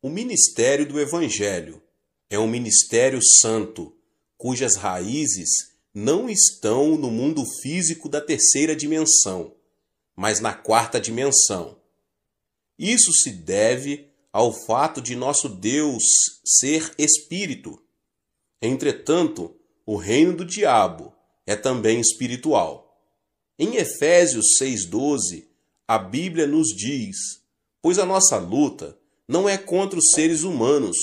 O ministério do Evangelho é um ministério santo, cujas raízes não estão no mundo físico da terceira dimensão, mas na quarta dimensão. Isso se deve ao fato de nosso Deus ser espírito. Entretanto, o reino do diabo é também espiritual. Em Efésios 6,12, a Bíblia nos diz: pois a nossa luta não é contra os seres humanos,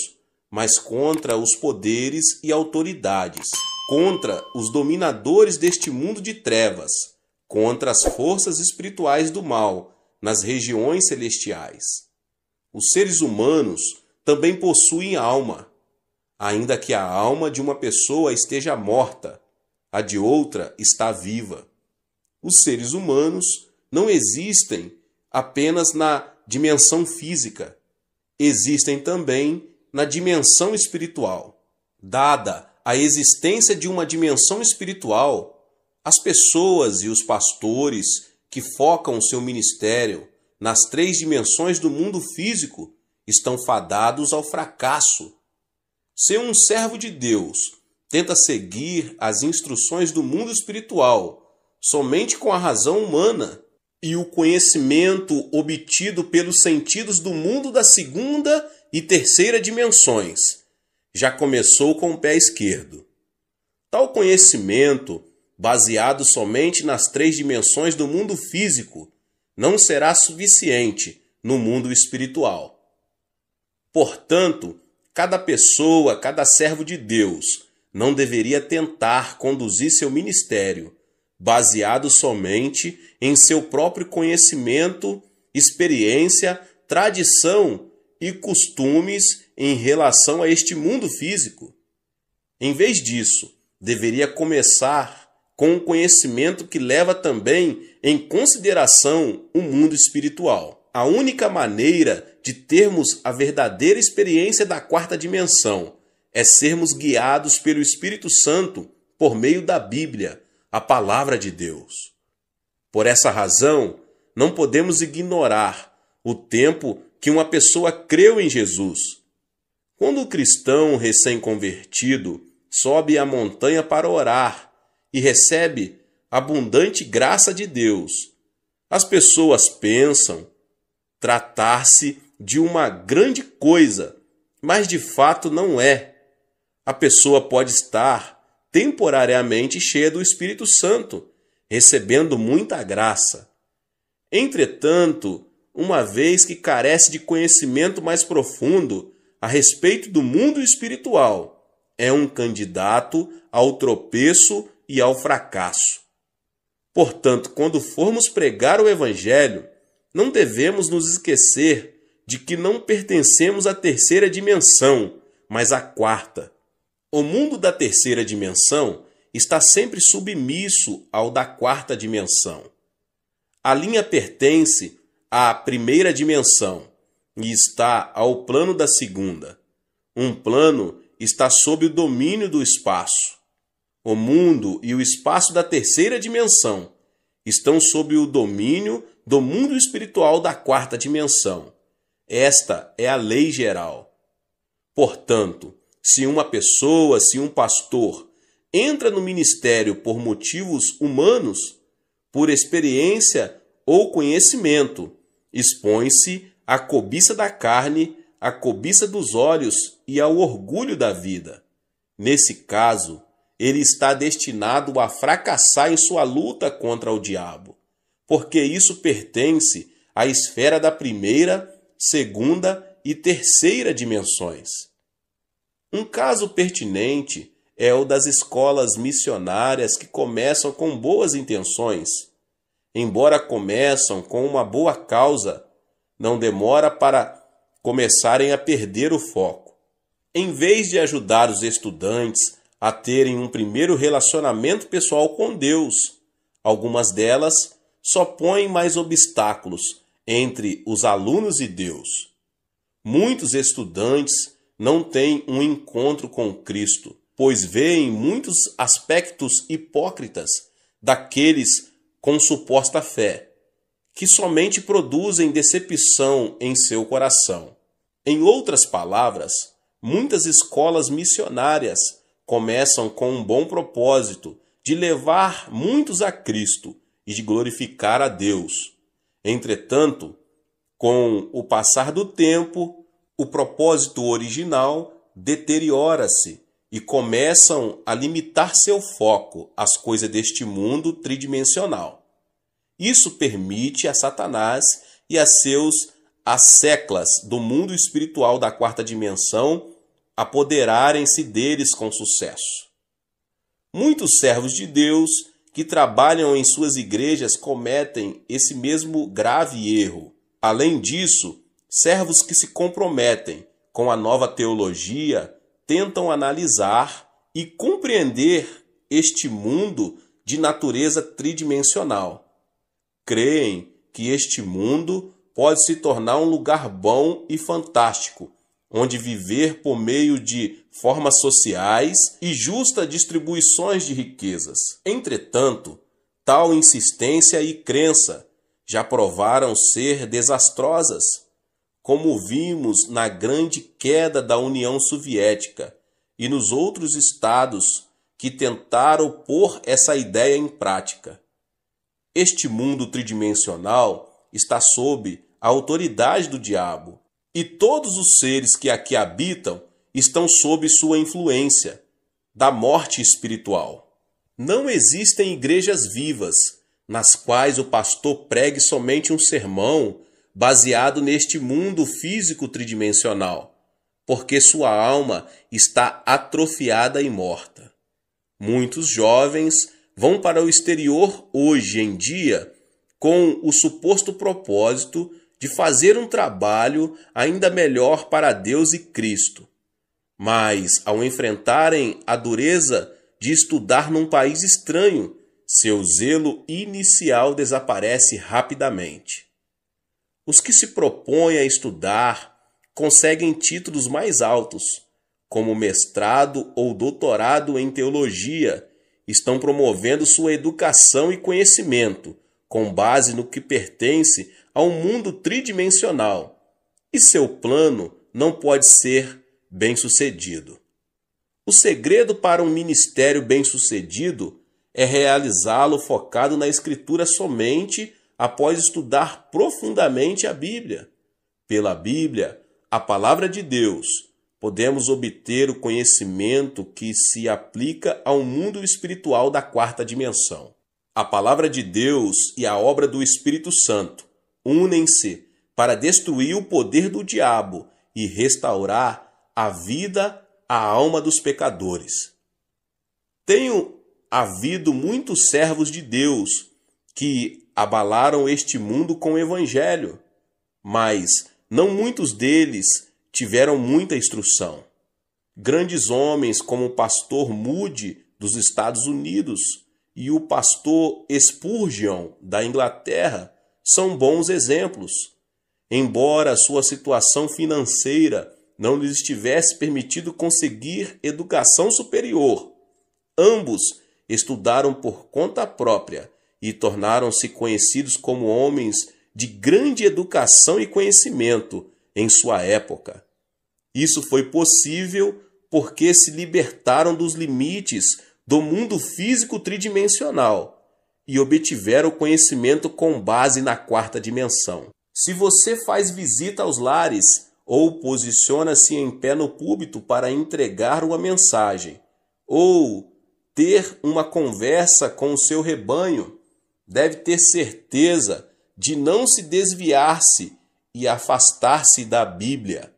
mas contra os poderes e autoridades, contra os dominadores deste mundo de trevas, contra as forças espirituais do mal nas regiões celestiais. Os seres humanos também possuem alma, ainda que a alma de uma pessoa esteja morta, a de outra está viva. Os seres humanos não existem apenas na dimensão física, existem também na dimensão espiritual. Dada a existência de uma dimensão espiritual, as pessoas e os pastores que focam seu ministério nas três dimensões do mundo físico estão fadados ao fracasso. Se um servo de Deus tenta seguir as instruções do mundo espiritual somente com a razão humana e o conhecimento obtido pelos sentidos do mundo da segunda e terceira dimensões, já começou com o pé esquerdo. Tal conhecimento, baseado somente nas três dimensões do mundo físico, não será suficiente no mundo espiritual. Portanto, cada pessoa, cada servo de Deus, não deveria tentar conduzir seu ministério baseado somente em seu próprio conhecimento, experiência, tradição e costumes em relação a este mundo físico. Em vez disso, deveria começar com um conhecimento que leva também em consideração o mundo espiritual. A única maneira de termos a verdadeira experiência da quarta dimensão é sermos guiados pelo Espírito Santo por meio da Bíblia, a palavra de Deus. Por essa razão, não podemos ignorar o tempo que uma pessoa creu em Jesus. Quando o cristão recém-convertido sobe a montanha para orar e recebe abundante graça de Deus, as pessoas pensam tratar-se de uma grande coisa, mas de fato não é. A pessoa pode estar temporariamente cheia do Espírito Santo, recebendo muita graça. Entretanto, uma vez que carece de conhecimento mais profundo a respeito do mundo espiritual, é um candidato ao tropeço e ao fracasso. Portanto, quando formos pregar o Evangelho, não devemos nos esquecer de que não pertencemos à terceira dimensão, mas à quarta. O mundo da terceira dimensão está sempre submisso ao da quarta dimensão. A linha pertence à primeira dimensão e está ao plano da segunda. Um plano está sob o domínio do espaço. O mundo e o espaço da terceira dimensão estão sob o domínio do mundo espiritual da quarta dimensão. Esta é a lei geral. Portanto, se uma pessoa, se um pastor, entra no ministério por motivos humanos, por experiência ou conhecimento, expõe-se à cobiça da carne, à cobiça dos olhos e ao orgulho da vida. Nesse caso, ele está destinado a fracassar em sua luta contra o diabo, porque isso pertence à esfera da primeira, segunda e terceira dimensões. Um caso pertinente é o das escolas missionárias que começam com boas intenções. Embora começam com uma boa causa, não demora para começarem a perder o foco. Em vez de ajudar os estudantes a terem um primeiro relacionamento pessoal com Deus, algumas delas só põem mais obstáculos entre os alunos e Deus. Muitos estudantes não têm um encontro com Cristo, pois veem muitos aspectos hipócritas daqueles com suposta fé, que somente produzem decepção em seu coração. Em outras palavras, muitas escolas missionárias começam com um bom propósito de levar muitos a Cristo e de glorificar a Deus. Entretanto, com o passar do tempo, o propósito original deteriora-se e começam a limitar seu foco às coisas deste mundo tridimensional. Isso permite a Satanás e a seus asseclas do mundo espiritual da quarta dimensão apoderarem-se deles com sucesso. Muitos servos de Deus que trabalham em suas igrejas cometem esse mesmo grave erro. Além disso, servos que se comprometem com a nova teologia tentam analisar e compreender este mundo de natureza tridimensional. Creem que este mundo pode se tornar um lugar bom e fantástico, onde viver por meio de formas sociais e justa distribuições de riquezas. Entretanto, tal insistência e crença já provaram ser desastrosas, como vimos na grande queda da União Soviética e nos outros estados que tentaram pôr essa ideia em prática. Este mundo tridimensional está sob a autoridade do diabo, e todos os seres que aqui habitam estão sob sua influência, da morte espiritual. Não existem igrejas vivas, nas quais o pastor pregue somente um sermão baseado neste mundo físico tridimensional, porque sua alma está atrofiada e morta. Muitos jovens vão para o exterior hoje em dia com o suposto propósito de fazer um trabalho ainda melhor para Deus e Cristo. Mas, ao enfrentarem a dureza de estudar num país estranho, seu zelo inicial desaparece rapidamente. Os que se propõem a estudar conseguem títulos mais altos, como mestrado ou doutorado em teologia, estão promovendo sua educação e conhecimento com base no que pertence a um mundo tridimensional, e seu plano não pode ser bem-sucedido. O segredo para um ministério bem-sucedido é realizá-lo focado na Escritura somente após estudar profundamente a Bíblia. Pela Bíblia, a palavra de Deus, podemos obter o conhecimento que se aplica ao mundo espiritual da quarta dimensão. A palavra de Deus e a obra do Espírito Santo unem-se para destruir o poder do diabo e restaurar a vida à alma dos pecadores. Tenho havido muitos servos de Deus que abalaram este mundo com o Evangelho, mas não muitos deles tiveram muita instrução. Grandes homens como o pastor Moody dos Estados Unidos e o pastor Spurgeon da Inglaterra são bons exemplos. Embora sua situação financeira não lhes tivesse permitido conseguir educação superior, ambos estudaram por conta própria e tornaram-se conhecidos como homens de grande educação e conhecimento em sua época. Isso foi possível porque se libertaram dos limites do mundo físico tridimensional e obtiveram conhecimento com base na quarta dimensão. Se você faz visita aos lares ou posiciona-se em pé no púlpito para entregar uma mensagem, ou ter uma conversa com o seu rebanho, deve ter certeza de não se desviar-se e afastar-se da Bíblia.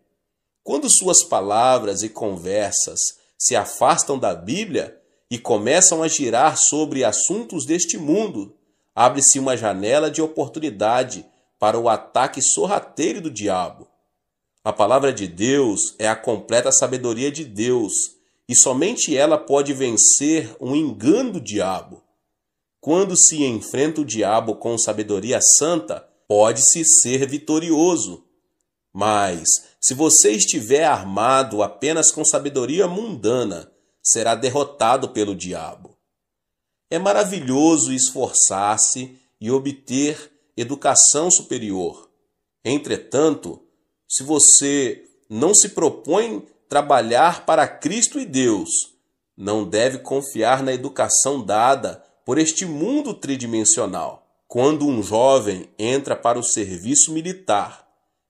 Quando suas palavras e conversas se afastam da Bíblia e começam a girar sobre assuntos deste mundo, abre-se uma janela de oportunidade para o ataque sorrateiro do diabo. A palavra de Deus é a completa sabedoria de Deus, e somente ela pode vencer um engano do diabo. Quando se enfrenta o diabo com sabedoria santa, pode-se ser vitorioso. Mas, se você estiver armado apenas com sabedoria mundana, será derrotado pelo diabo. É maravilhoso esforçar-se e obter educação superior. Entretanto, se você não se propõe trabalhar para Cristo e Deus, não deve confiar na educação dada por este mundo tridimensional. Quando um jovem entra para o serviço militar,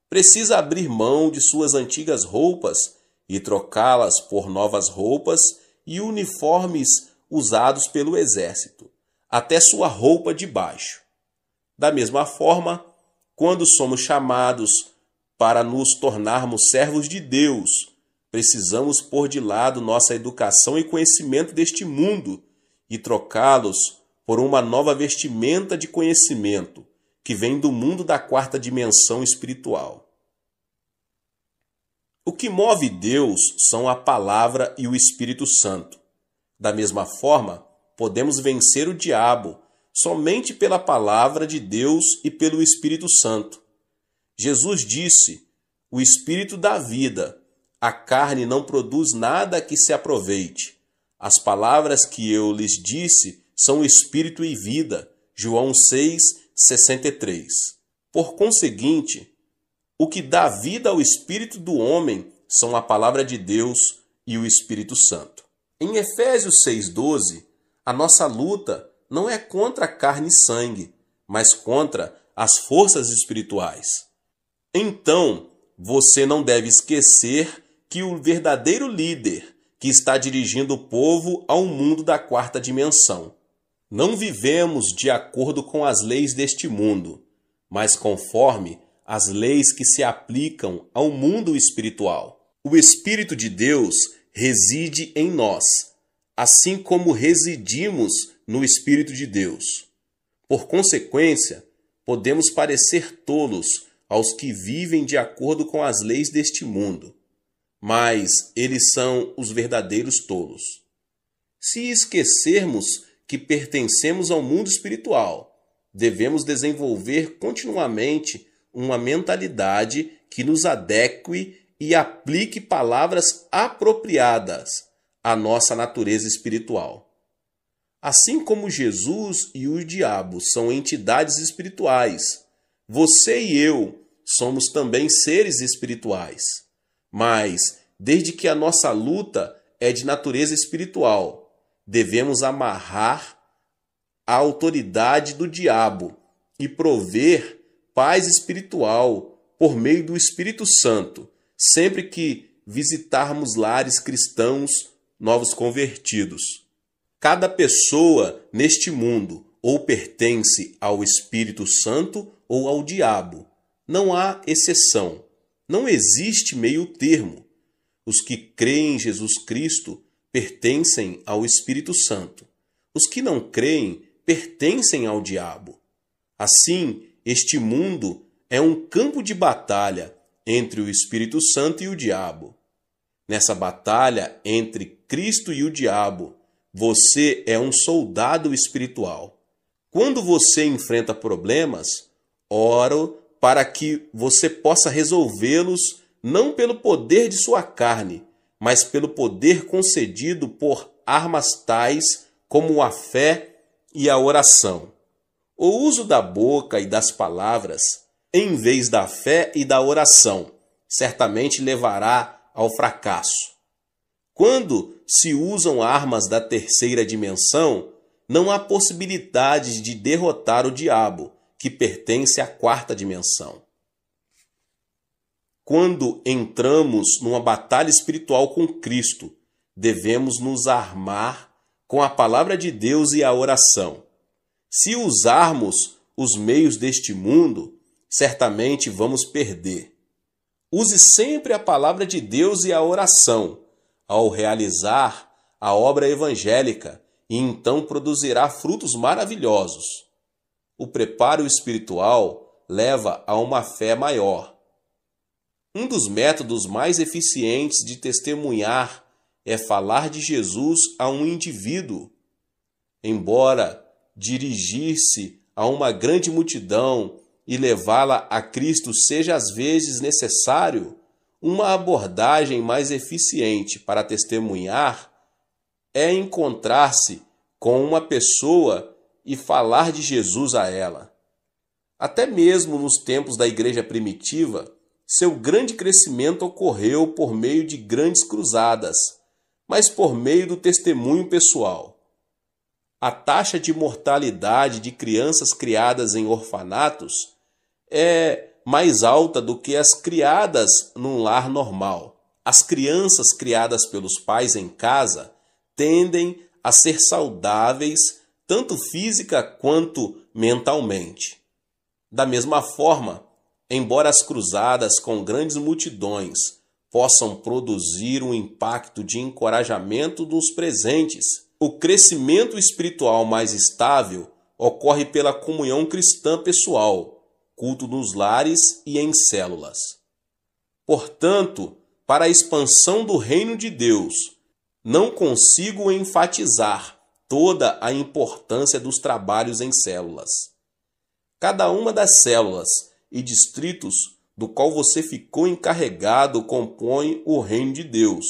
precisa abrir mão de suas antigas roupas e trocá-las por novas roupas e uniformes usados pelo exército, até sua roupa de baixo. Da mesma forma, quando somos chamados para nos tornarmos servos de Deus, precisamos pôr de lado nossa educação e conhecimento deste mundo e trocá-los por uma nova vestimenta de conhecimento que vem do mundo da quarta dimensão espiritual. O que move Deus são a Palavra e o Espírito Santo. Da mesma forma, podemos vencer o diabo somente pela Palavra de Deus e pelo Espírito Santo. Jesus disse: "O Espírito dá vida, a carne não produz nada que se aproveite. As palavras que eu lhes disse são Espírito e vida." João 6:63. Por conseguinte, o que dá vida ao espírito do homem são a Palavra de Deus e o Espírito Santo. Em Efésios 6:12, a nossa luta não é contra carne e sangue, mas contra as forças espirituais. Então, você não deve esquecer que o verdadeiro líder que está dirigindo o povo ao mundo da quarta dimensão. Não vivemos de acordo com as leis deste mundo, mas conforme as leis que se aplicam ao mundo espiritual. O Espírito de Deus reside em nós, assim como residimos no Espírito de Deus. Por consequência, podemos parecer tolos aos que vivem de acordo com as leis deste mundo, mas eles são os verdadeiros tolos. Se esquecermos que pertencemos ao mundo espiritual, devemos desenvolver continuamente uma mentalidade que nos adeque e aplique palavras apropriadas à nossa natureza espiritual. Assim como Jesus e o diabo são entidades espirituais, você e eu somos também seres espirituais. Mas, desde que a nossa luta é de natureza espiritual, devemos amarrar a autoridade do diabo e prover paz espiritual por meio do Espírito Santo, sempre que visitarmos lares cristãos novos convertidos. Cada pessoa neste mundo ou pertence ao Espírito Santo ou ao diabo. Não há exceção. Não existe meio termo. Os que creem em Jesus Cristo pertencem ao Espírito Santo. Os que não creem pertencem ao diabo. Assim, este mundo é um campo de batalha entre o Espírito Santo e o diabo. Nessa batalha entre Cristo e o diabo, você é um soldado espiritual. Quando você enfrenta problemas, oro para que você possa resolvê-los não pelo poder de sua carne, mas pelo poder concedido por armas tais como a fé e a oração. O uso da boca e das palavras, em vez da fé e da oração, certamente levará ao fracasso. Quando se usam armas da terceira dimensão, não há possibilidade de derrotar o diabo, que pertence à quarta dimensão. Quando entramos numa batalha espiritual com Cristo, devemos nos armar com a palavra de Deus e a oração. Se usarmos os meios deste mundo, certamente vamos perder. Use sempre a palavra de Deus e a oração ao realizar a obra evangélica e então produzirá frutos maravilhosos. O preparo espiritual leva a uma fé maior. Um dos métodos mais eficientes de testemunhar é falar de Jesus a um indivíduo. Embora dirigir-se a uma grande multidão e levá-la a Cristo seja às vezes necessário, uma abordagem mais eficiente para testemunhar é encontrar-se com uma pessoa e falar de Jesus a ela. Até mesmo nos tempos da igreja primitiva, seu grande crescimento ocorreu por meio de grandes cruzadas, mas por meio do testemunho pessoal. A taxa de mortalidade de crianças criadas em orfanatos é mais alta do que as criadas num lar normal. As crianças criadas pelos pais em casa tendem a ser saudáveis tanto física quanto mentalmente. Da mesma forma, embora as cruzadas com grandes multidões possam produzir um impacto de encorajamento dos presentes, o crescimento espiritual mais estável ocorre pela comunhão cristã pessoal, culto nos lares e em células. Portanto, para a expansão do reino de Deus, não consigo enfatizar toda a importância dos trabalhos em células. Cada uma das células e distritos do qual você ficou encarregado compõe o reino de Deus.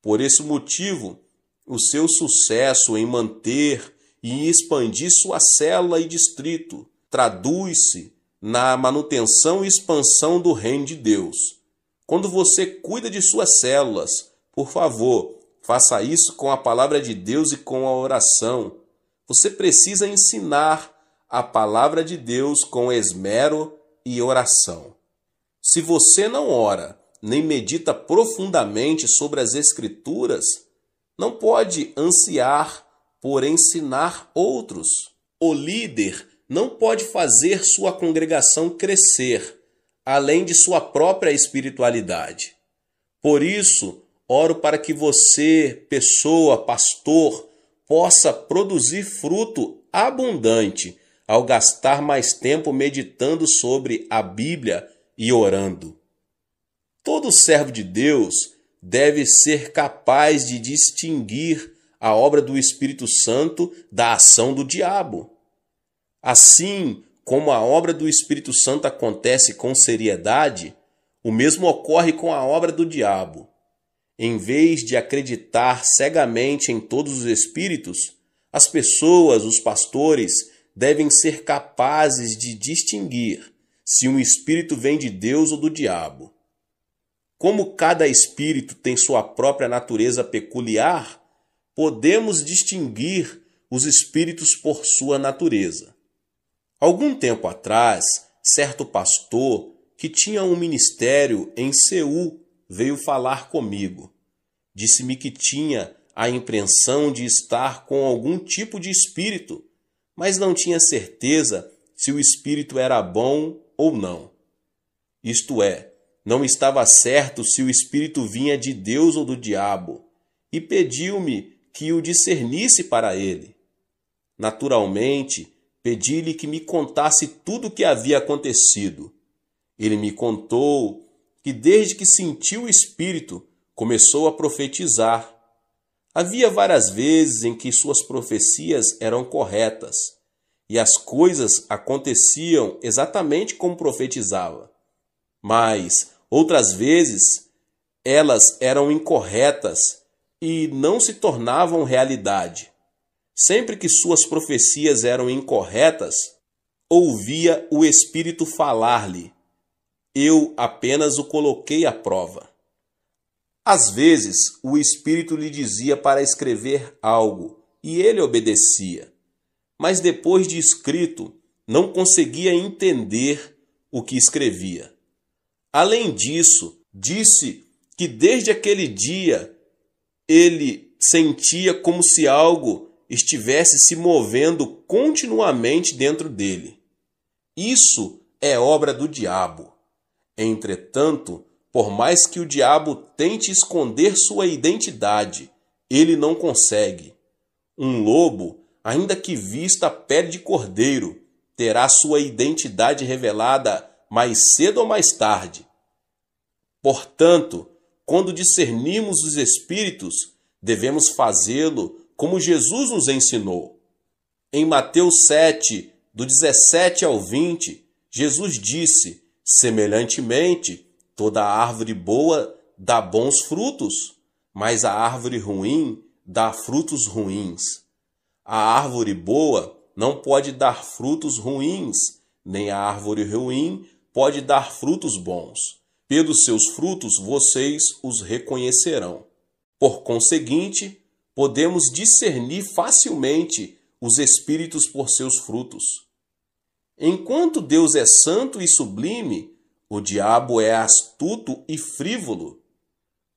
Por esse motivo, o seu sucesso em manter e expandir sua célula e distrito traduz-se na manutenção e expansão do reino de Deus. Quando você cuida de suas células, por favor, faça isso com a palavra de Deus e com a oração. Você precisa ensinar a palavra de Deus com esmero e oração. Se você não ora, nem medita profundamente sobre as Escrituras, não pode ansiar por ensinar outros. O líder não pode fazer sua congregação crescer, além de sua própria espiritualidade. Por isso, oro para que você, pessoa, pastor, possa produzir fruto abundante ao gastar mais tempo meditando sobre a Bíblia e orando. Todo servo de Deus deve ser capaz de distinguir a obra do Espírito Santo da ação do diabo. Assim como a obra do Espírito Santo acontece com seriedade, o mesmo ocorre com a obra do diabo. Em vez de acreditar cegamente em todos os espíritos, as pessoas, os pastores, devem ser capazes de distinguir se um espírito vem de Deus ou do diabo. Como cada espírito tem sua própria natureza peculiar, podemos distinguir os espíritos por sua natureza. Algum tempo atrás, certo pastor que tinha um ministério em Seul veio falar comigo. Disse-me que tinha a impressão de estar com algum tipo de espírito, mas não tinha certeza se o espírito era bom ou não. Isto é, não estava certo se o espírito vinha de Deus ou do diabo, e pediu-me que o discernisse para ele. Naturalmente, pedi-lhe que me contasse tudo o que havia acontecido. Ele me contou que desde que sentiu o espírito, começou a profetizar. Havia várias vezes em que suas profecias eram corretas, e as coisas aconteciam exatamente como profetizava. Mas, outras vezes, elas eram incorretas e não se tornavam realidade. Sempre que suas profecias eram incorretas, ouvia o Espírito falar-lhe. Eu apenas o coloquei à prova. Às vezes, o Espírito lhe dizia para escrever algo, e ele obedecia. Mas depois de escrito, não conseguia entender o que escrevia. Além disso, disse que desde aquele dia ele sentia como se algo estivesse se movendo continuamente dentro dele. Isso é obra do diabo. Entretanto, por mais que o diabo tente esconder sua identidade, ele não consegue. Um lobo, ainda que vista a pele de cordeiro, terá sua identidade revelada mais cedo ou mais tarde. Portanto, quando discernimos os espíritos, devemos fazê-lo como Jesus nos ensinou. Em Mateus 7, do 17 ao 20, Jesus disse: semelhantemente, toda árvore boa dá bons frutos, mas a árvore ruim dá frutos ruins. A árvore boa não pode dar frutos ruins, nem a árvore ruim pode dar frutos bons. Pelos seus frutos vocês os reconhecerão. Por conseguinte, podemos discernir facilmente os espíritos por seus frutos. Enquanto Deus é santo e sublime, o diabo é astuto e frívolo.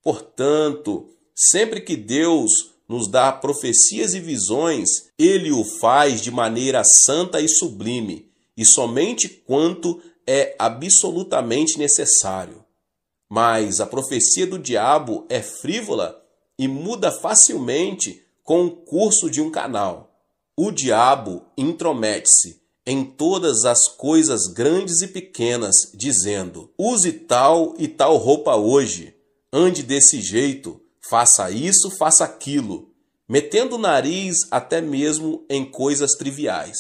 Portanto, sempre que Deus nos dá profecias e visões, Ele o faz de maneira santa e sublime, e somente quanto é absolutamente necessário. Mas a profecia do diabo é frívola e muda facilmente com o curso de um canal. O diabo intromete-se em todas as coisas grandes e pequenas, dizendo: use tal e tal roupa hoje, ande desse jeito, faça isso, faça aquilo, metendo o nariz até mesmo em coisas triviais.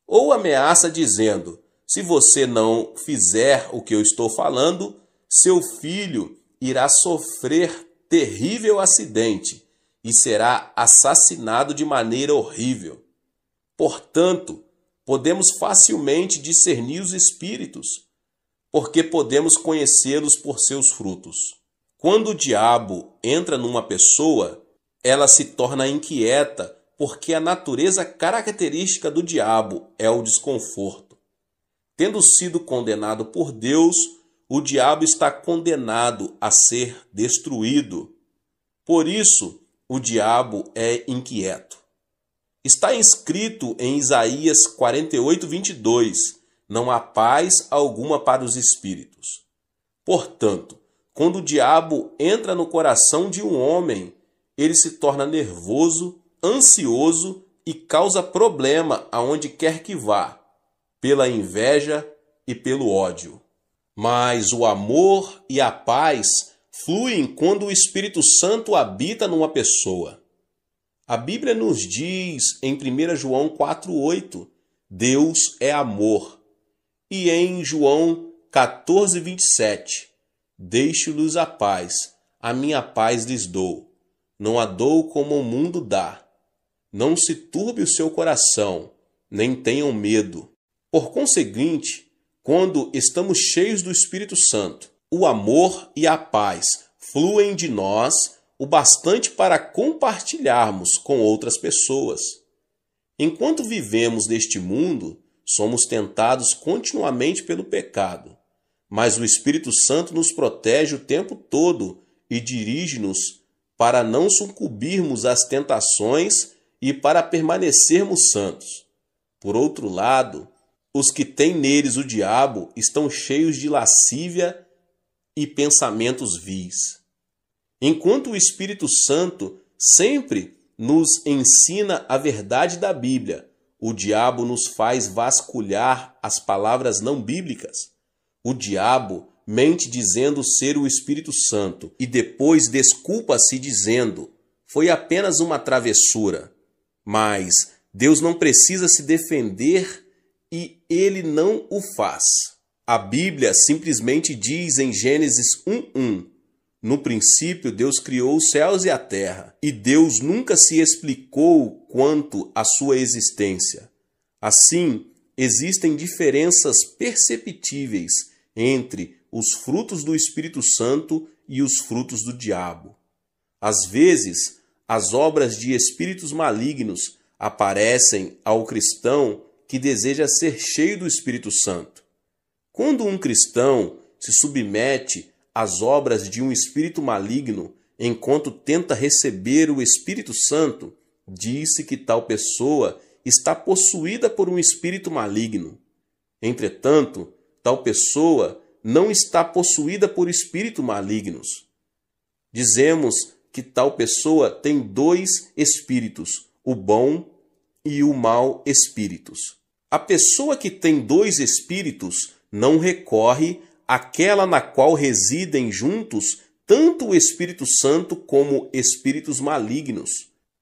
Ou ameaça dizendo: se você não fizer o que eu estou falando, seu filho irá sofrer terrível acidente e será assassinado de maneira horrível. Portanto, podemos facilmente discernir os espíritos, porque podemos conhecê-los por seus frutos. Quando o diabo entra numa pessoa, ela se torna inquieta, porque a natureza característica do diabo é o desconforto. Tendo sido condenado por Deus, o diabo está condenado a ser destruído. Por isso, o diabo é inquieto. Está escrito em Isaías 48:22, não há paz alguma para os espíritos. Portanto, quando o diabo entra no coração de um homem, ele se torna nervoso, ansioso e causa problema aonde quer que vá, pela inveja e pelo ódio. Mas o amor e a paz fluem quando o Espírito Santo habita numa pessoa. A Bíblia nos diz em 1 João 4,8, Deus é amor. E em João 14:27, deixo-lhes a paz, a minha paz lhes dou. Não a dou como o mundo dá. Não se turbe o seu coração, nem tenham medo. Por conseguinte, quando estamos cheios do Espírito Santo, o amor e a paz fluem de nós o bastante para compartilharmos com outras pessoas. Enquanto vivemos neste mundo, somos tentados continuamente pelo pecado, mas o Espírito Santo nos protege o tempo todo e dirige-nos para não sucumbirmos às tentações e para permanecermos santos. Por outro lado, os que têm neles o diabo estão cheios de lascívia e pensamentos vis. Enquanto o Espírito Santo sempre nos ensina a verdade da Bíblia, o diabo nos faz vasculhar as palavras não bíblicas. O diabo mente dizendo ser o Espírito Santo e depois desculpa-se dizendo: foi apenas uma travessura. Mas Deus não precisa se defender e ele não o faz. A Bíblia simplesmente diz em Gênesis 1:1: no princípio Deus criou os céus e a terra, e Deus nunca se explicou quanto à sua existência. Assim, existem diferenças perceptíveis entre os frutos do Espírito Santo e os frutos do diabo. Às vezes, as obras de espíritos malignos aparecem ao cristão que deseja ser cheio do Espírito Santo. Quando um cristão se submete às obras de um espírito maligno enquanto tenta receber o Espírito Santo, diz-se que tal pessoa está possuída por um espírito maligno. Entretanto, tal pessoa não está possuída por espíritos malignos. Dizemos que tal pessoa tem dois espíritos, o bom e o mau espíritos. A pessoa que tem dois espíritos não recorre àquela na qual residem juntos tanto o Espírito Santo como espíritos malignos,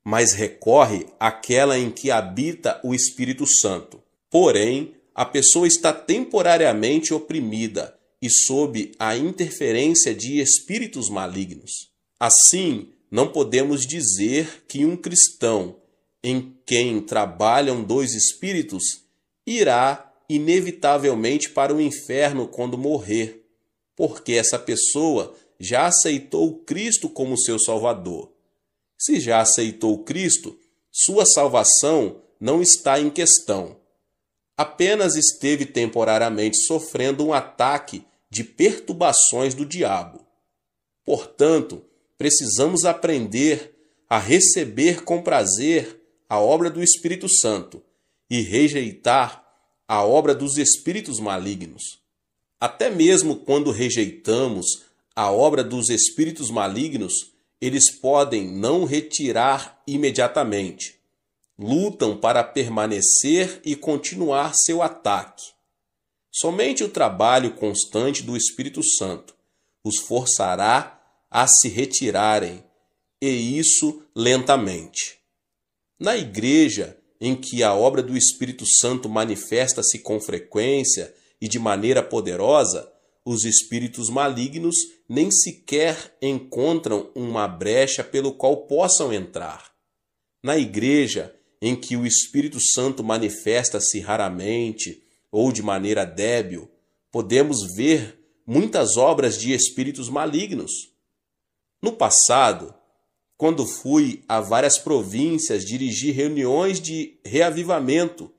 mas recorre àquela em que habita o Espírito Santo. Porém, a pessoa está temporariamente oprimida e sob a interferência de espíritos malignos. Assim, não podemos dizer que um cristão em quem trabalham dois espíritos irá inevitavelmente para o inferno quando morrer. porque essa pessoa já aceitou Cristo como seu Salvador. Se já aceitou Cristo, sua salvação não está em questão. Apenas esteve temporariamente sofrendo um ataque de perturbações do diabo. Portanto, precisamos aprender a receber com prazer a obra do Espírito Santo e rejeitar a obra dos espíritos malignos. Até mesmo quando rejeitamos a obra dos espíritos malignos, eles podem não retirar imediatamente. Lutam para permanecer e continuar seu ataque. Somente o trabalho constante do Espírito Santo os forçará a se retirarem, e isso lentamente. Na igreja em que a obra do Espírito Santo manifesta-se com frequência e de maneira poderosa, os espíritos malignos nem sequer encontram uma brecha pelo qual possam entrar. Na igreja em que o Espírito Santo manifesta-se raramente ou de maneira débil, podemos ver muitas obras de espíritos malignos. No passado, quando fui a várias províncias dirigir reuniões de reavivamento,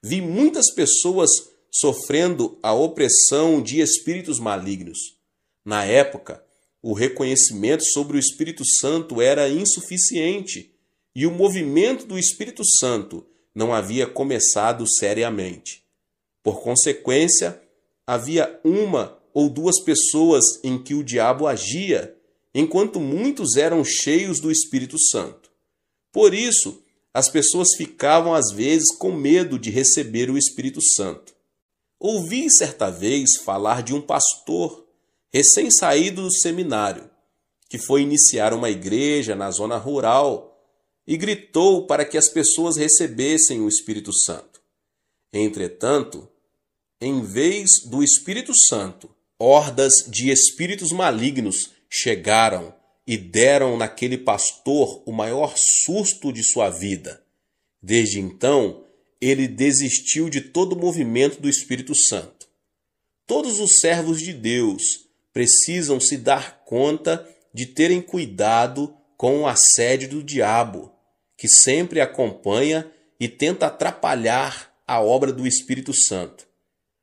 vi muitas pessoas sofrendo a opressão de espíritos malignos. Na época, o reconhecimento sobre o Espírito Santo era insuficiente e o movimento do Espírito Santo não havia começado seriamente. Por consequência, havia uma ou duas pessoas em que o diabo agia, enquanto muitos eram cheios do Espírito Santo. Por isso, as pessoas ficavam às vezes com medo de receber o Espírito Santo. Ouvi certa vez falar de um pastor recém-saído do seminário, que foi iniciar uma igreja na zona rural e gritou para que as pessoas recebessem o Espírito Santo. Entretanto, em vez do Espírito Santo, hordas de espíritos malignos chegaram e deram naquele pastor o maior susto de sua vida. Desde então, ele desistiu de todo o movimento do Espírito Santo. Todos os servos de Deus precisam se dar conta de terem cuidado com o assédio do diabo, que sempre acompanha e tenta atrapalhar a obra do Espírito Santo.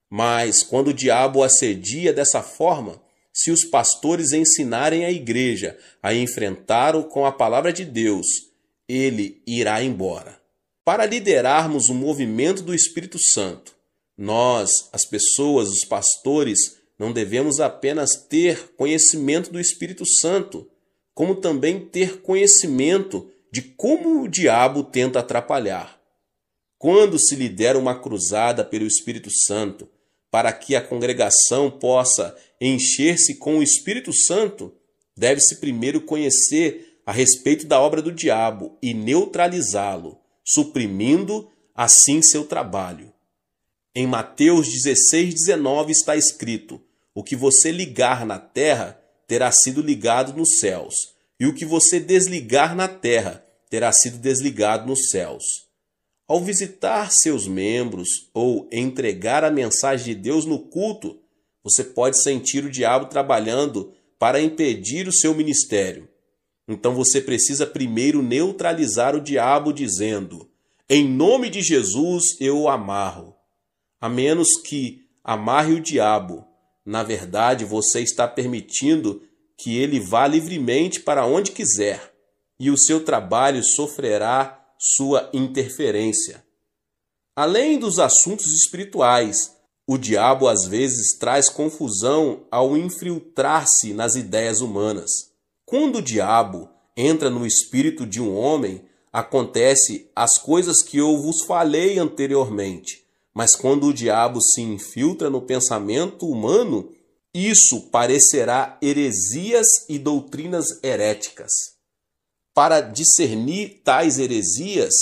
Mas quando o diabo assedia dessa forma, se os pastores ensinarem a igreja a enfrentá-lo com a palavra de Deus, ele irá embora. Para liderarmos o movimento do Espírito Santo, nós, as pessoas, os pastores, não devemos apenas ter conhecimento do Espírito Santo, como também ter conhecimento de como o diabo tenta atrapalhar. Quando se lidera uma cruzada pelo Espírito Santo, para que a congregação possa encher-se com o Espírito Santo, deve-se primeiro conhecer a respeito da obra do diabo e neutralizá-lo, suprimindo assim seu trabalho. Em Mateus 16:19 está escrito: o que você ligar na terra terá sido ligado nos céus, e o que você desligar na terra terá sido desligado nos céus. Ao visitar seus membros ou entregar a mensagem de Deus no culto, você pode sentir o diabo trabalhando para impedir o seu ministério. Então você precisa primeiro neutralizar o diabo dizendo: em nome de Jesus eu o amarro. A menos que amarre o diabo, na verdade você está permitindo que ele vá livremente para onde quiser, e o seu trabalho sofrerá sua interferência. Além dos assuntos espirituais, o diabo às vezes traz confusão ao infiltrar-se nas ideias humanas. Quando o diabo entra no espírito de um homem, acontece as coisas que eu vos falei anteriormente. Mas quando o diabo se infiltra no pensamento humano, isso parecerá heresias e doutrinas heréticas. Para discernir tais heresias,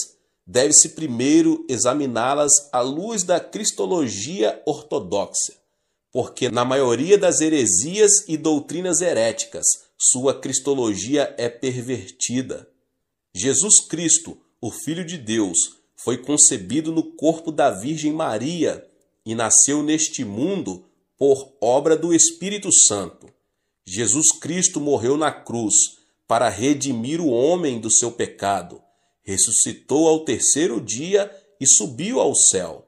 deve-se primeiro examiná-las à luz da cristologia ortodoxa, porque na maioria das heresias e doutrinas heréticas, sua cristologia é pervertida. Jesus Cristo, o Filho de Deus, foi concebido no corpo da Virgem Maria e nasceu neste mundo por obra do Espírito Santo. Jesus Cristo morreu na cruz para redimir o homem do seu pecado, ressuscitou ao terceiro dia e subiu ao céu.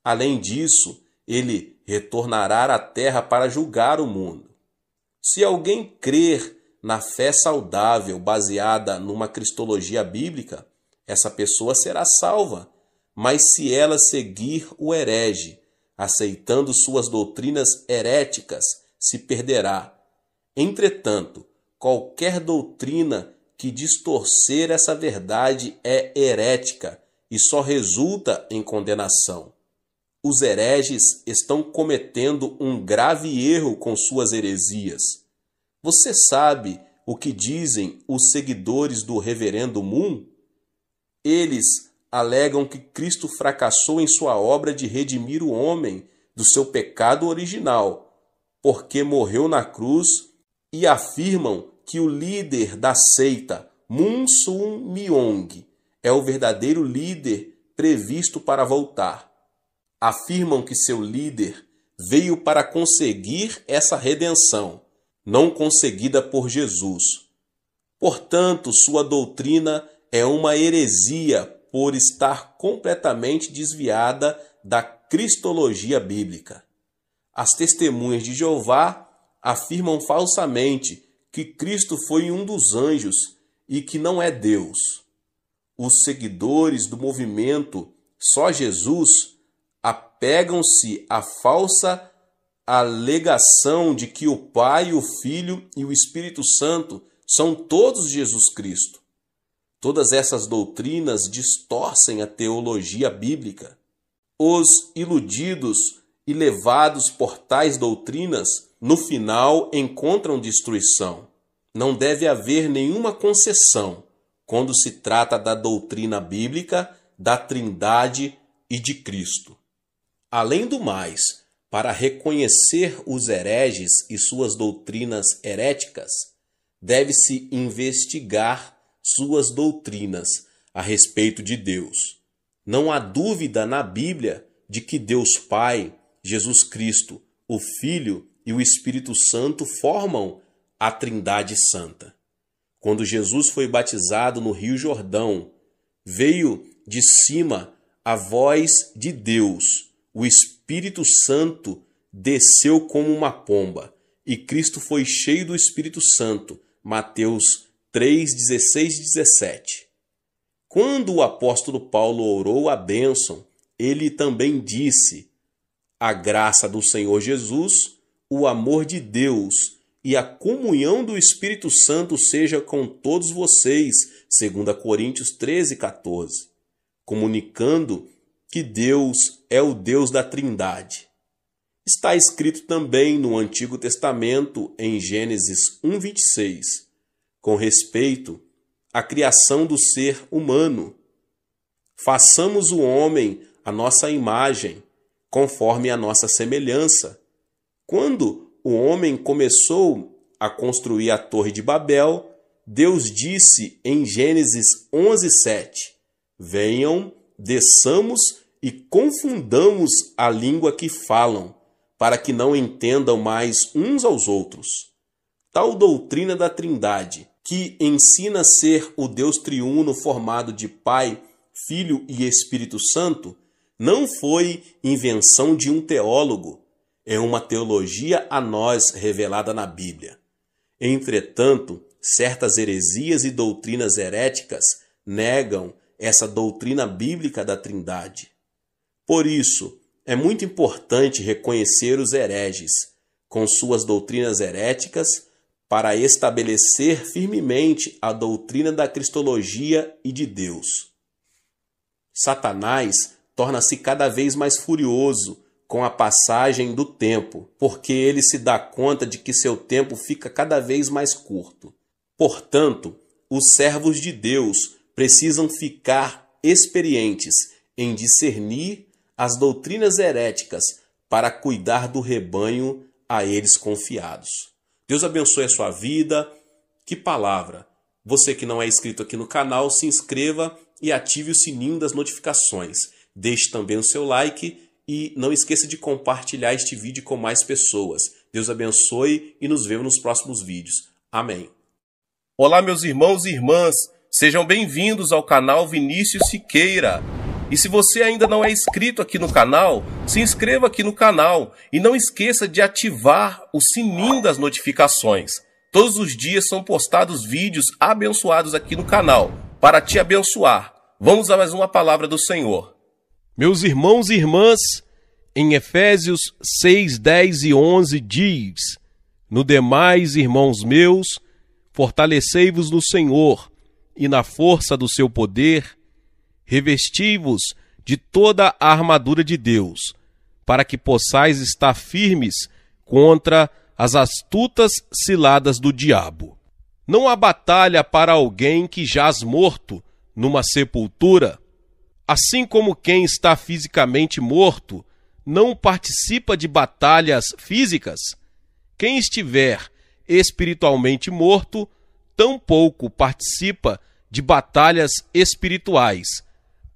Além disso, ele retornará à terra para julgar o mundo. Se alguém crer na fé saudável baseada numa cristologia bíblica, essa pessoa será salva. Mas se ela seguir o herege, aceitando suas doutrinas heréticas, se perderá. Entretanto, qualquer doutrina que distorcer essa verdade é herética e só resulta em condenação. Os hereges estão cometendo um grave erro com suas heresias. Você sabe o que dizem os seguidores do Reverendo Moon? Eles alegam que Cristo fracassou em sua obra de redimir o homem do seu pecado original, porque morreu na cruz, e afirmam que o líder da seita, Moon Sun Myung, é o verdadeiro líder previsto para voltar. Afirmam que seu líder veio para conseguir essa redenção, não conseguida por Jesus. Portanto, sua doutrina é uma heresia por estar completamente desviada da cristologia bíblica. As testemunhas de Jeová afirmam falsamente que Cristo foi um dos anjos e que não é Deus. Os seguidores do movimento Só Jesus apegam-se à falsa alegação de que o Pai, o Filho e o Espírito Santo são todos Jesus Cristo. Todas essas doutrinas distorcem a teologia bíblica. Os iludidos e levados por tais doutrinas, no final encontram destruição. Não deve haver nenhuma concessão quando se trata da doutrina bíblica, da Trindade e de Cristo. Além do mais, para reconhecer os hereges e suas doutrinas heréticas, deve-se investigar suas doutrinas a respeito de Deus. Não há dúvida na Bíblia de que Deus Pai, Jesus Cristo, o Filho e o Espírito Santo formam a Trindade Santa. Quando Jesus foi batizado no Rio Jordão, veio de cima a voz de Deus. O Espírito Santo desceu como uma pomba e Cristo foi cheio do Espírito Santo. Mateus 3, 16 e 17. Quando o apóstolo Paulo orou a bênção, ele também disse: a graça do Senhor Jesus, o amor de Deus e a comunhão do Espírito Santo seja com todos vocês, 2 Coríntios 13, 14, comunicando que Deus é o Deus da Trindade. Está escrito também no Antigo Testamento, em Gênesis 1, 26, com respeito à criação do ser humano. Façamos o homem à nossa imagem, conforme a nossa semelhança. Quando o homem começou a construir a Torre de Babel, Deus disse em Gênesis 11, 7, venham, desçamos e confundamos a língua que falam, para que não entendam mais uns aos outros. Tal doutrina da Trindade, que ensina ser o Deus triuno formado de Pai, Filho e Espírito Santo, não foi invenção de um teólogo, é uma teologia a nós revelada na Bíblia. Entretanto, certas heresias e doutrinas heréticas negam essa doutrina bíblica da Trindade. Por isso, é muito importante reconhecer os hereges, com suas doutrinas heréticas, para estabelecer firmemente a doutrina da cristologia e de Deus. Satanás torna-se cada vez mais furioso com a passagem do tempo, porque ele se dá conta de que seu tempo fica cada vez mais curto. Portanto, os servos de Deus precisam ficar experientes em discernir as doutrinas heréticas para cuidar do rebanho a eles confiados. Deus abençoe a sua vida. Que palavra! Você que não é inscrito aqui no canal, se inscreva e ative o sininho das notificações. Deixe também o seu like e não esqueça de compartilhar este vídeo com mais pessoas. Deus abençoe e nos vemos nos próximos vídeos. Amém. Olá, meus irmãos e irmãs, sejam bem-vindos ao canal Vinícius Siqueira. E se você ainda não é inscrito aqui no canal, se inscreva aqui no canal e não esqueça de ativar o sininho das notificações. Todos os dias são postados vídeos abençoados aqui no canal, para te abençoar. Vamos a mais uma palavra do Senhor. Meus irmãos e irmãs, em Efésios 6, 10 e 11 diz: No demais, irmãos meus, fortalecei-vos no Senhor e na força do seu poder, revesti-vos de toda a armadura de Deus, para que possais estar firmes contra as astutas ciladas do diabo. Não há batalha para alguém que jaz morto numa sepultura, assim como quem está fisicamente morto não participa de batalhas físicas. Quem estiver espiritualmente morto tampouco participa de batalhas espirituais,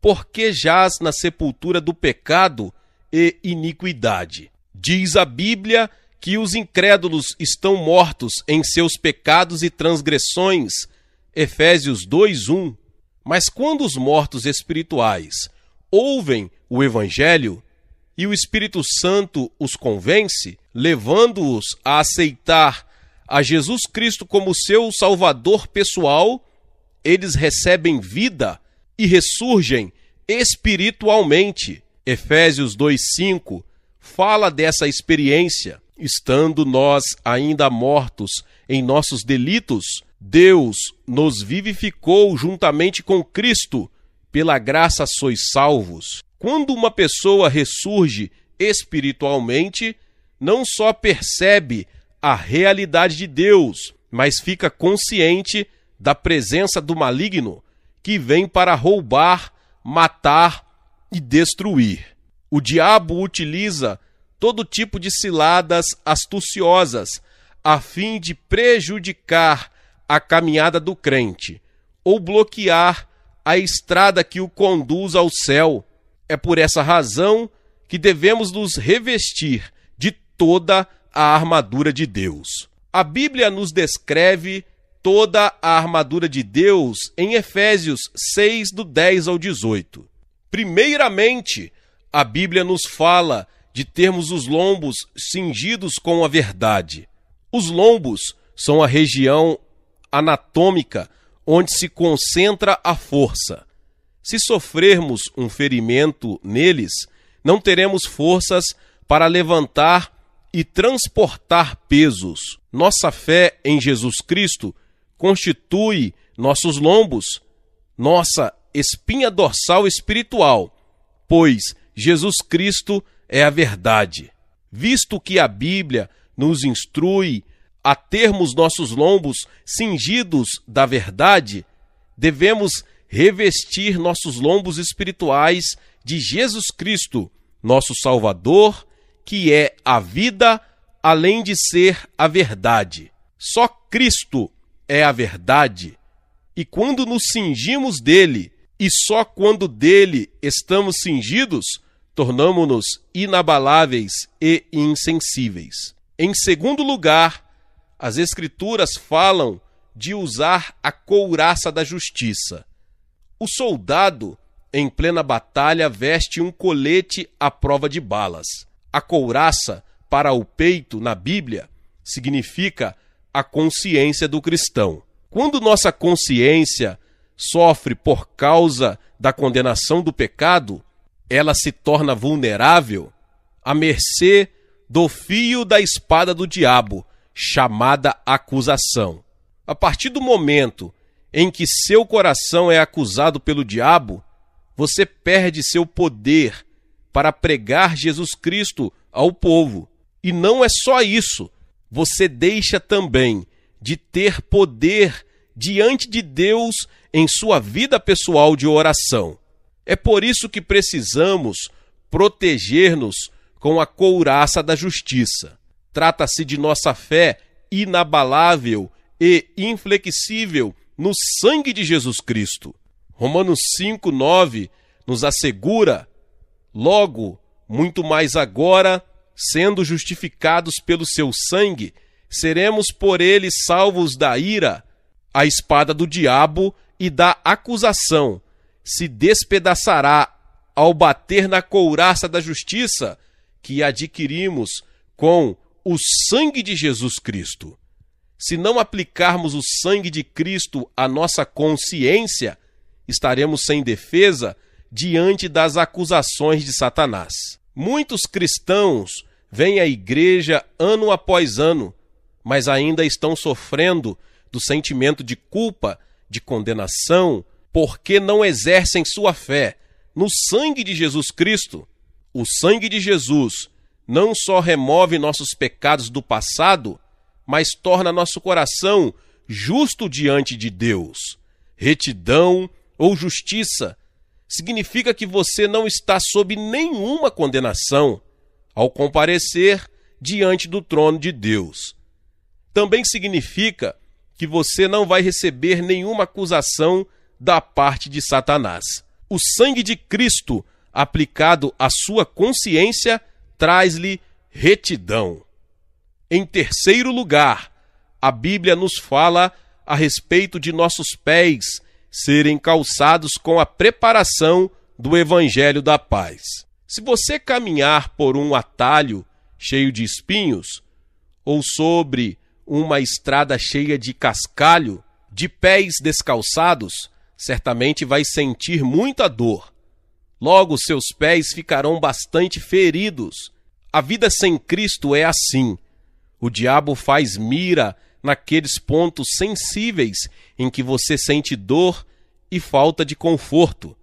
porque jaz na sepultura do pecado e iniquidade. Diz a Bíblia que os incrédulos estão mortos em seus pecados e transgressões, Efésios 2:1. Mas quando os mortos espirituais ouvem o Evangelho e o Espírito Santo os convence, levando-os a aceitar a Jesus Cristo como seu Salvador pessoal, eles recebem vida e ressurgem espiritualmente. Efésios 2:5 fala dessa experiência. Estando nós ainda mortos em nossos delitos, Deus nos vivificou juntamente com Cristo. Pela graça sois salvos. Quando uma pessoa ressurge espiritualmente, não só percebe a realidade de Deus, mas fica consciente da presença do maligno que vem para roubar, matar e destruir. O diabo utiliza todo tipo de ciladas astuciosas a fim de prejudicar a caminhada do crente ou bloquear a estrada que o conduz ao céu. É por essa razão que devemos nos revestir de toda a armadura de Deus. A Bíblia nos descreve toda a armadura de Deus em Efésios 6, do 10 ao 18. Primeiramente, a Bíblia nos fala de termos os lombos cingidos com a verdade. Os lombos são a região anatômica onde se concentra a força. Se sofrermos um ferimento neles, não teremos forças para levantar e transportar pesos. Nossa fé em Jesus Cristo constitui nossos lombos, nossa espinha dorsal espiritual, pois Jesus Cristo é a verdade. Visto que a Bíblia nos instrui a termos nossos lombos cingidos da verdade, devemos revestir nossos lombos espirituais de Jesus Cristo, nosso Salvador, que é a vida, além de ser a verdade. Só Cristo é a verdade, e quando nos cingimos dele, e só quando dele estamos cingidos, tornamo-nos inabaláveis e insensíveis. Em segundo lugar, as Escrituras falam de usar a couraça da justiça. O soldado, em plena batalha, veste um colete à prova de balas. A couraça, para o peito, na Bíblia, significa a consciência do cristão. Quando nossa consciência sofre por causa da condenação do pecado, ela se torna vulnerável à mercê do fio da espada do diabo, chamada acusação. A partir do momento em que seu coração é acusado pelo diabo, você perde seu poder para pregar Jesus Cristo ao povo. E não é só isso, você deixa também de ter poder diante de Deus em sua vida pessoal de oração. É por isso que precisamos proteger-nos com a couraça da justiça. Trata-se de nossa fé inabalável e inflexível no sangue de Jesus Cristo. Romanos 5:9 nos assegura: logo, muito mais agora, sendo justificados pelo seu sangue, seremos por ele salvos da ira. A espada do diabo e da acusação se despedaçará ao bater na couraça da justiça que adquirimos com o sangue de Jesus Cristo. Se não aplicarmos o sangue de Cristo à nossa consciência, estaremos sem defesa diante das acusações de Satanás. Muitos cristãos vêm à igreja ano após ano, mas ainda estão sofrendo do sentimento de culpa, de condenação, porque não exercem sua fé no sangue de Jesus Cristo. O sangue de Jesus não só remove nossos pecados do passado, mas torna nosso coração justo diante de Deus. Retidão ou justiça significa que você não está sob nenhuma condenação ao comparecer diante do trono de Deus. Também significa que você não vai receber nenhuma acusação da parte de Satanás. O sangue de Cristo aplicado à sua consciência traz-lhe retidão. Em terceiro lugar, a Bíblia nos fala a respeito de nossos pés serem calçados com a preparação do Evangelho da Paz. Se você caminhar por um atalho cheio de espinhos, ou sobre uma estrada cheia de cascalho, de pés descalçados, certamente vai sentir muita dor. Logo, seus pés ficarão bastante feridos. A vida sem Cristo é assim. O diabo faz mira naqueles pontos sensíveis em que você sente dor e falta de conforto.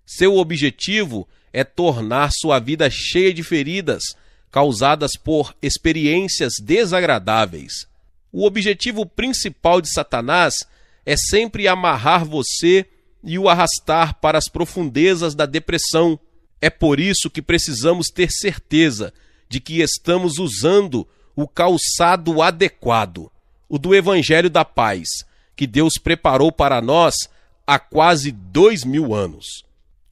Seu objetivo é tornar sua vida cheia de feridas causadas por experiências desagradáveis. O objetivo principal de Satanás é sempre amarrar você e o arrastar para as profundezas da depressão. É por isso que precisamos ter certeza de que estamos usando o calçado adequado, o do Evangelho da Paz, que Deus preparou para nós há quase 2000 anos.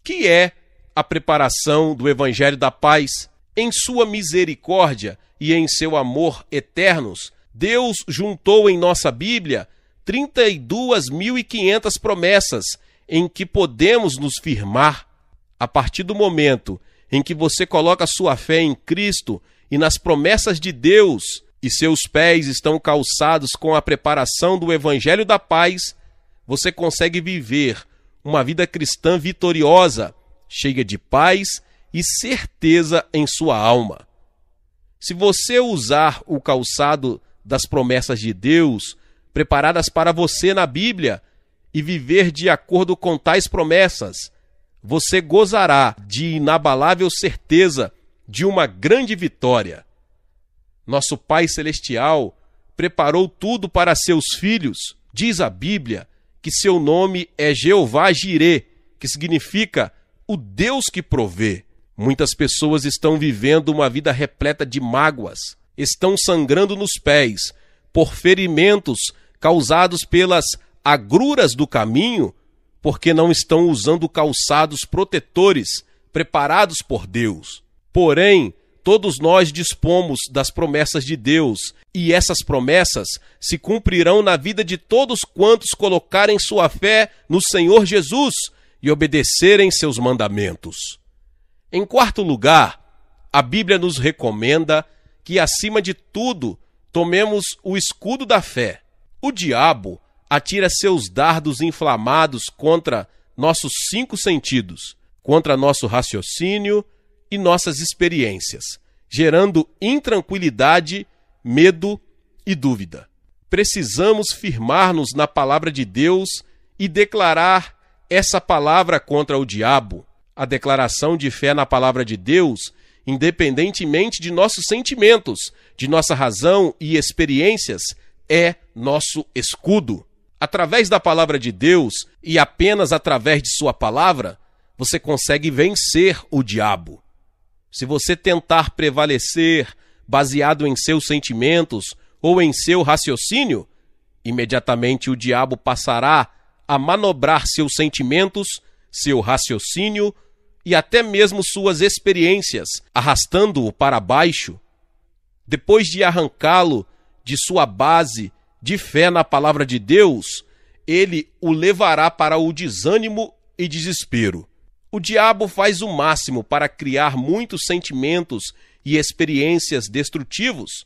Que é a preparação do Evangelho da Paz? Em sua misericórdia e em seu amor eternos, Deus juntou em nossa Bíblia 32.500 promessas em que podemos nos firmar. A partir do momento em que você coloca sua fé em Cristo e nas promessas de Deus, e seus pés estão calçados com a preparação do Evangelho da Paz, você consegue viver uma vida cristã vitoriosa, cheia de paz e certeza em sua alma. Se você usar o calçado das promessas de Deus, preparadas para você na Bíblia, e viver de acordo com tais promessas, você gozará de inabalável certeza de uma grande vitória. Nosso Pai Celestial preparou tudo para seus filhos. Diz a Bíblia que seu nome é Jeová Jirê, que significa o Deus que provê. Muitas pessoas estão vivendo uma vida repleta de mágoas, estão sangrando nos pés por ferimentos causados pelas agruras do caminho, porque não estão usando calçados protetores preparados por Deus. Porém, todos nós dispomos das promessas de Deus, e essas promessas se cumprirão na vida de todos quantos colocarem sua fé no Senhor Jesus e obedecerem seus mandamentos. Em quarto lugar, a Bíblia nos recomenda que, acima de tudo, tomemos o escudo da fé. O diabo atira seus dardos inflamados contra nossos 5 sentidos, contra nosso raciocínio e nossas experiências, gerando intranquilidade, medo e dúvida. Precisamos firmar-nos na palavra de Deus e declarar essa palavra contra o diabo. A declaração de fé na palavra de Deus, independentemente de nossos sentimentos, de nossa razão e experiências, é nosso escudo. Através da palavra de Deus e apenas através de sua palavra, você consegue vencer o diabo. Se você tentar prevalecer baseado em seus sentimentos ou em seu raciocínio, imediatamente o diabo passará a manobrar seus sentimentos, seu raciocínio e até mesmo suas experiências, arrastando-o para baixo, depois de arrancá-lo de sua base de fé na palavra de Deus, ele o levará para o desânimo e desespero. O diabo faz o máximo para criar muitos sentimentos e experiências destrutivos.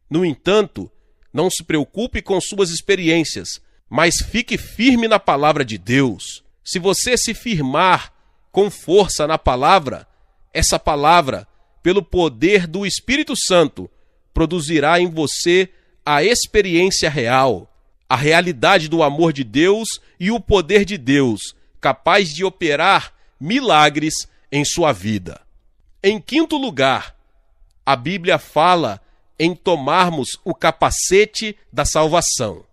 No entanto, não se preocupe com suas experiências, mas fique firme na palavra de Deus. Se você se firmar com força na palavra, essa palavra, pelo poder do Espírito Santo, produzirá em você a experiência real, a realidade do amor de Deus e o poder de Deus, capaz de operar milagres em sua vida. Em quinto lugar, a Bíblia fala em tomarmos o capacete da salvação.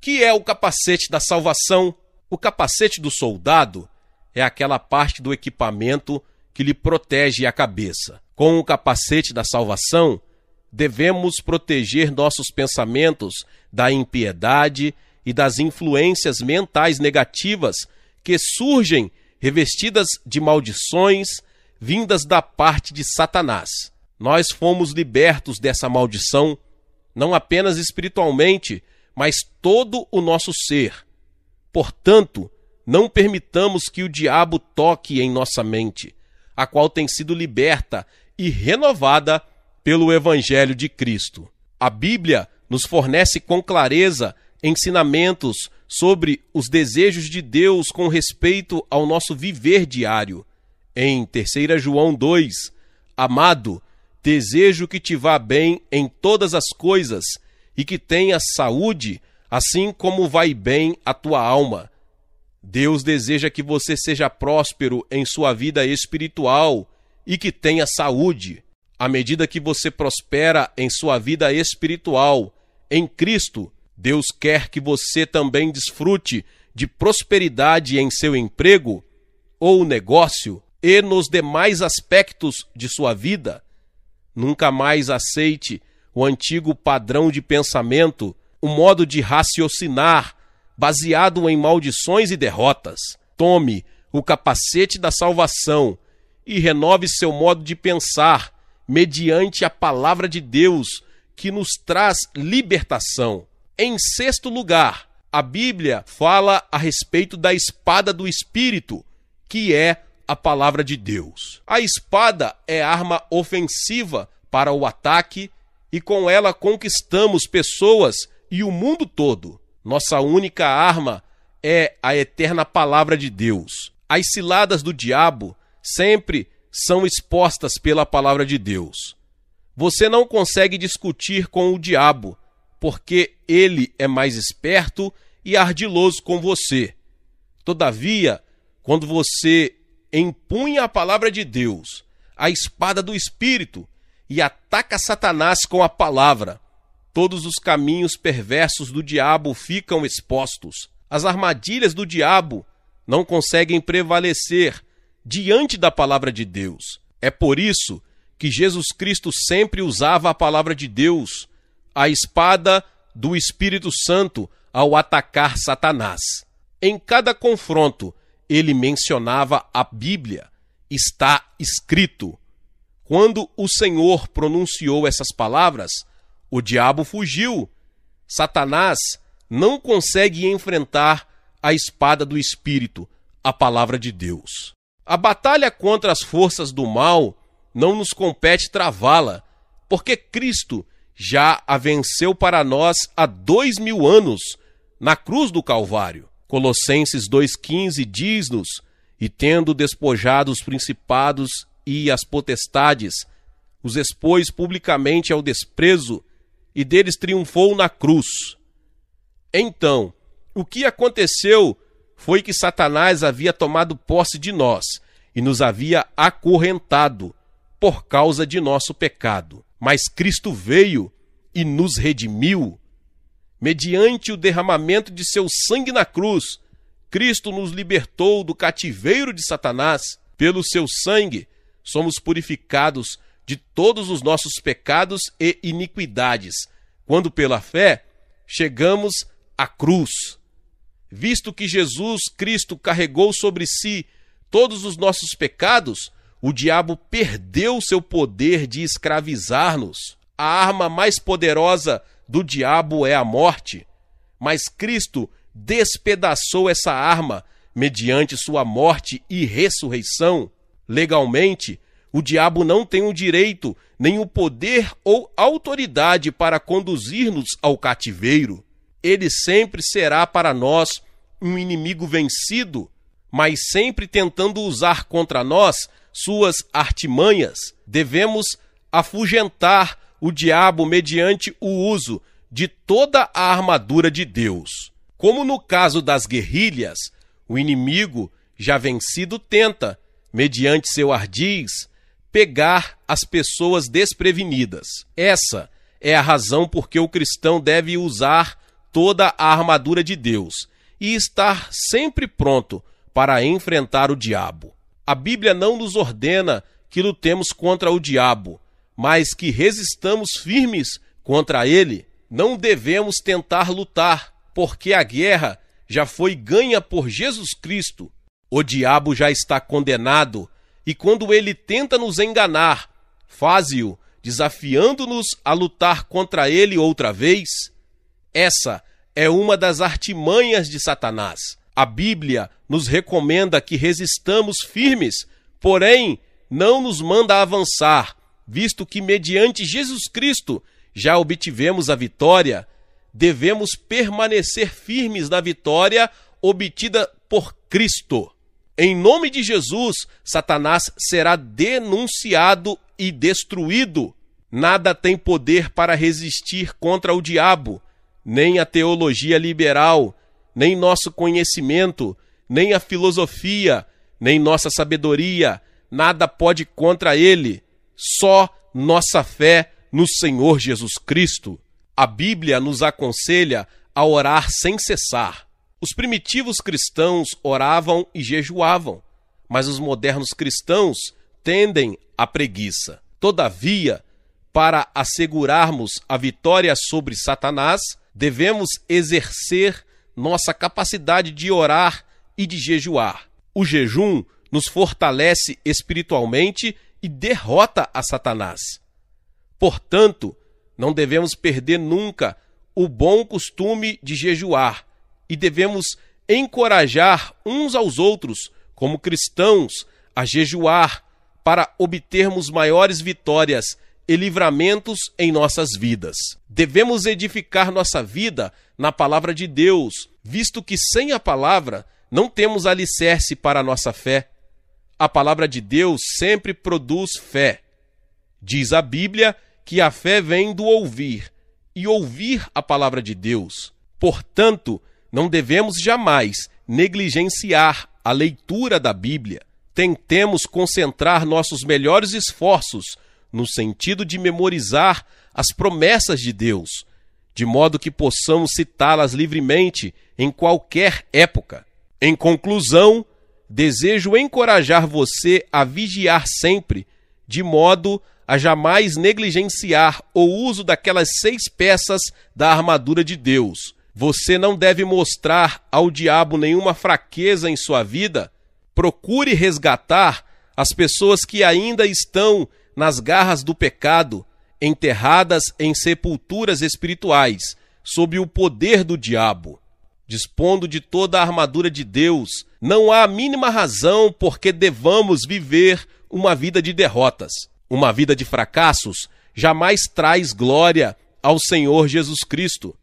Que é o capacete da salvação? O capacete do soldado é aquela parte do equipamento que lhe protege a cabeça. Com o capacete da salvação, devemos proteger nossos pensamentos da impiedade e das influências mentais negativas que surgem revestidas de maldições vindas da parte de Satanás. Nós fomos libertos dessa maldição, não apenas espiritualmente, mas todo o nosso ser. Portanto, não permitamos que o diabo toque em nossa mente, a qual tem sido liberta e renovada pelo Evangelho de Cristo. A Bíblia nos fornece com clareza ensinamentos sobre os desejos de Deus com respeito ao nosso viver diário. Em 3 João 2, amado, desejo que te vá bem em todas as coisas e que tenhas saúde, assim como vai bem a tua alma. Deus deseja que você seja próspero em sua vida espiritual e que tenha saúde. À medida que você prospera em sua vida espiritual, em Cristo, Deus quer que você também desfrute de prosperidade em seu emprego ou negócio e nos demais aspectos de sua vida. Nunca mais aceite o antigo padrão de pensamento, o modo de raciocinar baseado em maldições e derrotas. Tome o capacete da salvação e renove seu modo de pensar mediante a palavra de Deus que nos traz libertação. Em sexto lugar, a Bíblia fala a respeito da espada do Espírito, que é a palavra de Deus. A espada é arma ofensiva para o ataque e com ela conquistamos pessoas e o mundo todo. Nossa única arma é a eterna palavra de Deus. As ciladas do diabo sempre são expostas pela palavra de Deus. Você não consegue discutir com o diabo, porque ele é mais esperto e ardiloso com você. Todavia, quando você empunha a palavra de Deus, a espada do Espírito, e ataca Satanás com a palavra, todos os caminhos perversos do diabo ficam expostos. As armadilhas do diabo não conseguem prevalecer diante da palavra de Deus. É por isso que Jesus Cristo sempre usava a palavra de Deus, a espada do Espírito Santo, ao atacar Satanás. Em cada confronto, ele mencionava a Bíblia. Está escrito. Quando o Senhor pronunciou essas palavras, o diabo fugiu. Satanás não consegue enfrentar a espada do Espírito, a palavra de Deus. A batalha contra as forças do mal não nos compete travá-la, porque Cristo já a venceu para nós há 2000 anos na cruz do Calvário. Colossenses 2,15 diz-nos: e tendo despojado os principados e as potestades, os expôs publicamente ao desprezo, e deles triunfou na cruz. Então, o que aconteceu foi que Satanás havia tomado posse de nós e nos havia acorrentado por causa de nosso pecado. Mas Cristo veio e nos redimiu. Mediante o derramamento de seu sangue na cruz, Cristo nos libertou do cativeiro de Satanás. Pelo seu sangue, somos purificados de todos os nossos pecados e iniquidades, quando pela fé chegamos à cruz. Visto que Jesus Cristo carregou sobre si todos os nossos pecados, o diabo perdeu seu poder de escravizar-nos. A arma mais poderosa do diabo é a morte, mas Cristo despedaçou essa arma mediante sua morte e ressurreição. Legalmente, o diabo não tem o direito, nem o poder ou autoridade para conduzir-nos ao cativeiro. Ele sempre será para nós um inimigo vencido, mas sempre tentando usar contra nós suas artimanhas. Devemos afugentar o diabo mediante o uso de toda a armadura de Deus. Como no caso das guerrilhas, o inimigo já vencido tenta, mediante seu ardis, pegar as pessoas desprevenidas. Essa é a razão por que o cristão deve usar toda a armadura de Deus e estar sempre pronto para enfrentar o diabo. A Bíblia não nos ordena que lutemos contra o diabo, mas que resistamos firmes contra ele. Não devemos tentar lutar, porque a guerra já foi ganha por Jesus Cristo. O diabo já está condenado, e quando ele tenta nos enganar, faze-o desafiando-nos a lutar contra ele outra vez. Essa é uma das artimanhas de Satanás. A Bíblia nos recomenda que resistamos firmes, porém não nos manda avançar, visto que mediante Jesus Cristo já obtivemos a vitória. Devemos permanecer firmes na vitória obtida por Cristo. Em nome de Jesus, Satanás será denunciado e destruído. Nada tem poder para resistir contra o diabo, nem a teologia liberal, nem nosso conhecimento, nem a filosofia, nem nossa sabedoria. Nada pode contra ele, só nossa fé no Senhor Jesus Cristo. A Bíblia nos aconselha a orar sem cessar. Os primitivos cristãos oravam e jejuavam, mas os modernos cristãos tendem à preguiça. Todavia, para assegurarmos a vitória sobre Satanás, devemos exercer nossa capacidade de orar e de jejuar. O jejum nos fortalece espiritualmente e derrota a Satanás. Portanto, não devemos perder nunca o bom costume de jejuar e devemos encorajar uns aos outros, como cristãos, a jejuar para obtermos maiores vitórias e livramentos em nossas vidas. Devemos edificar nossa vida na palavra de Deus, visto que sem a palavra não temos alicerce para a nossa fé. A palavra de Deus sempre produz fé. Diz a Bíblia que a fé vem do ouvir, e ouvir a palavra de Deus. Portanto, não devemos jamais negligenciar a leitura da Bíblia. Tentemos concentrar nossos melhores esforços no sentido de memorizar as promessas de Deus, de modo que possamos citá-las livremente em qualquer época. Em conclusão, desejo encorajar você a vigiar sempre, de modo a jamais negligenciar o uso daquelas 6 peças da armadura de Deus. Você não deve mostrar ao diabo nenhuma fraqueza em sua vida. Procure resgatar as pessoas que ainda estão nas garras do pecado, enterradas em sepulturas espirituais, sob o poder do diabo. Dispondo de toda a armadura de Deus, não há a mínima razão por que devamos viver uma vida de derrotas. Uma vida de fracassos jamais traz glória ao Senhor Jesus Cristo.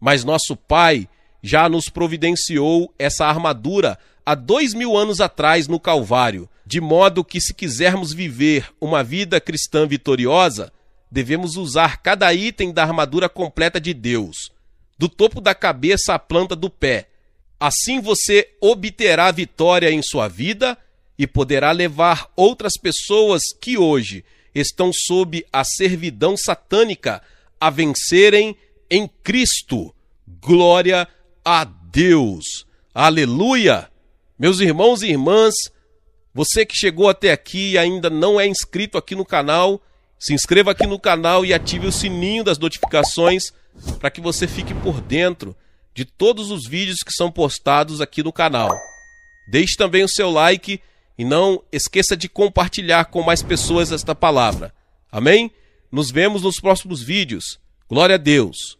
Mas nosso Pai já nos providenciou essa armadura há 2000 anos atrás no Calvário, de modo que, se quisermos viver uma vida cristã vitoriosa, devemos usar cada item da armadura completa de Deus, do topo da cabeça à planta do pé. Assim você obterá vitória em sua vida e poderá levar outras pessoas que hoje estão sob a servidão satânica a vencerem em Cristo. Glória a Deus! Aleluia! Meus irmãos e irmãs, você que chegou até aqui e ainda não é inscrito aqui no canal, se inscreva aqui no canal e ative o sininho das notificações para que você fique por dentro de todos os vídeos que são postados aqui no canal. Deixe também o seu like e não esqueça de compartilhar com mais pessoas esta palavra. Amém? Nos vemos nos próximos vídeos. Glória a Deus.